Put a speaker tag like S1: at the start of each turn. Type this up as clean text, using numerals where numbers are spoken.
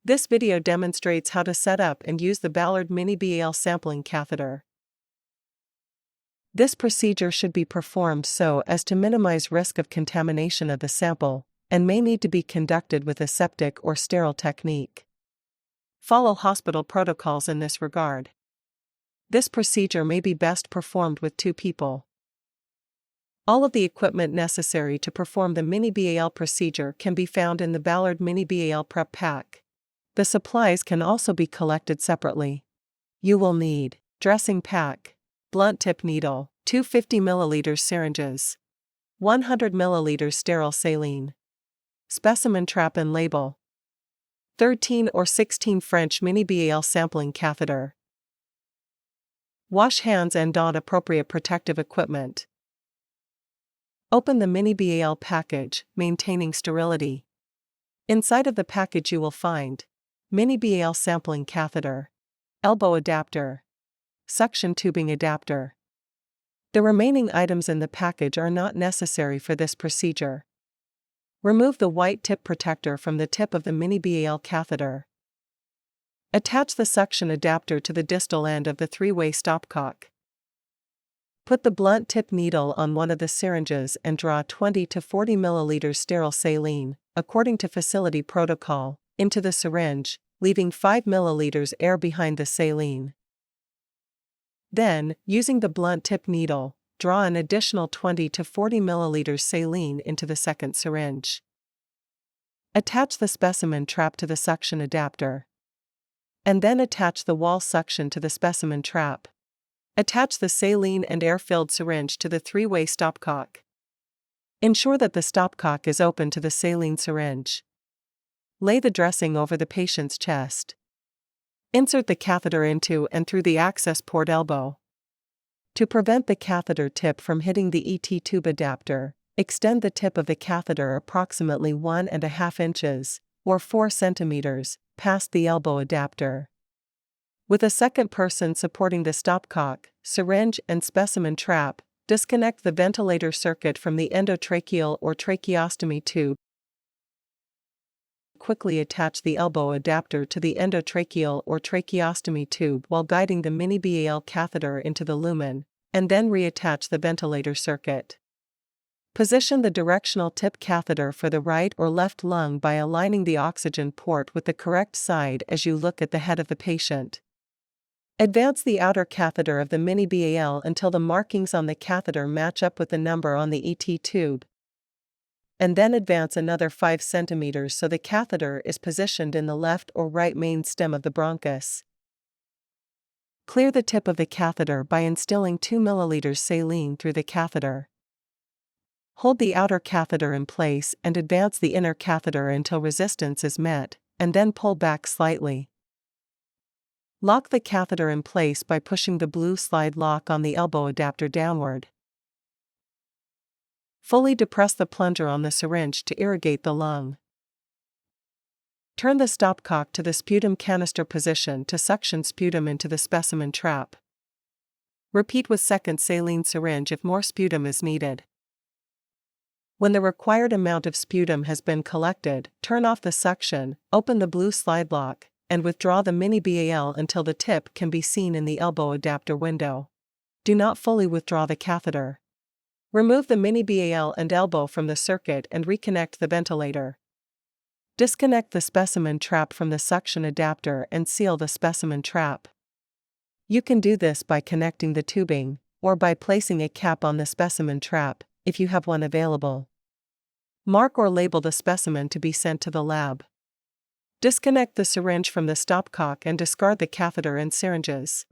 S1: This video demonstrates how to set up and use the Ballard Mini-BAL sampling catheter. This procedure should be performed so as to minimize risk of contamination of the sample, and may need to be conducted with aseptic or sterile technique. Follow hospital protocols in this regard. This procedure may be best performed with 2 people. All of the equipment necessary to perform the Mini-BAL procedure can be found in the Ballard Mini-BAL prep pack. The supplies can also be collected separately. You will need dressing pack, blunt tip needle, 2 50 ml syringes, 100 ml sterile saline, specimen trap and label, 13 or 16 French Mini-BAL sampling catheter. Wash hands and don appropriate protective equipment. Open the Mini-BAL package, maintaining sterility. Inside of the package you will find Mini-BAL sampling catheter, elbow adapter, suction tubing adapter. The remaining items in the package are not necessary for this procedure. Remove the white tip protector from the tip of the Mini-BAL catheter. Attach the suction adapter to the distal end of the 3-way stopcock. Put the blunt tip needle on one of the syringes and draw 20 to 40 ml sterile saline, according to facility protocol, into the syringe, leaving 5 ml air behind the saline. Then, using the blunt tip needle, draw an additional 20 to 40 ml saline into the second syringe. Attach the specimen trap to the suction adapter. And then attach the wall suction to the specimen trap. Attach the saline and air-filled syringe to the 3-way stopcock. Ensure that the stopcock is open to the saline syringe. Lay the dressing over the patient's chest. Insert the catheter into and through the access port elbow. To prevent the catheter tip from hitting the ET tube adapter, extend the tip of the catheter approximately 1.5 inches, or 4 centimeters, past the elbow adapter. With a second person supporting the stopcock, syringe and specimen trap, disconnect the ventilator circuit from the endotracheal or tracheostomy tube. Quickly attach the elbow adapter to the endotracheal or tracheostomy tube while guiding the Mini-BAL catheter into the lumen, and then reattach the ventilator circuit. Position the directional tip catheter for the right or left lung by aligning the oxygen port with the correct side as you look at the head of the patient. Advance the outer catheter of the Mini-BAL until the markings on the catheter match up with the number on the ET tube. And then advance another 5 centimeters so the catheter is positioned in the left or right main stem of the bronchus. Clear the tip of the catheter by instilling 2 ml saline through the catheter. Hold the outer catheter in place and advance the inner catheter until resistance is met, and then pull back slightly. Lock the catheter in place by pushing the blue slide lock on the elbow adapter downward. Fully depress the plunger on the syringe to irrigate the lung. Turn the stopcock to the sputum canister position to suction sputum into the specimen trap. Repeat with second saline syringe if more sputum is needed. When the required amount of sputum has been collected, turn off the suction, open the blue slide lock, and withdraw the Mini-BAL until the tip can be seen in the elbow adapter window. Do not fully withdraw the catheter. Remove the Mini-BAL and elbow from the circuit and reconnect the ventilator. Disconnect the specimen trap from the suction adapter and seal the specimen trap. You can do this by connecting the tubing, or by placing a cap on the specimen trap, if you have one available. Mark or label the specimen to be sent to the lab. Disconnect the syringe from the stopcock and discard the catheter and syringes.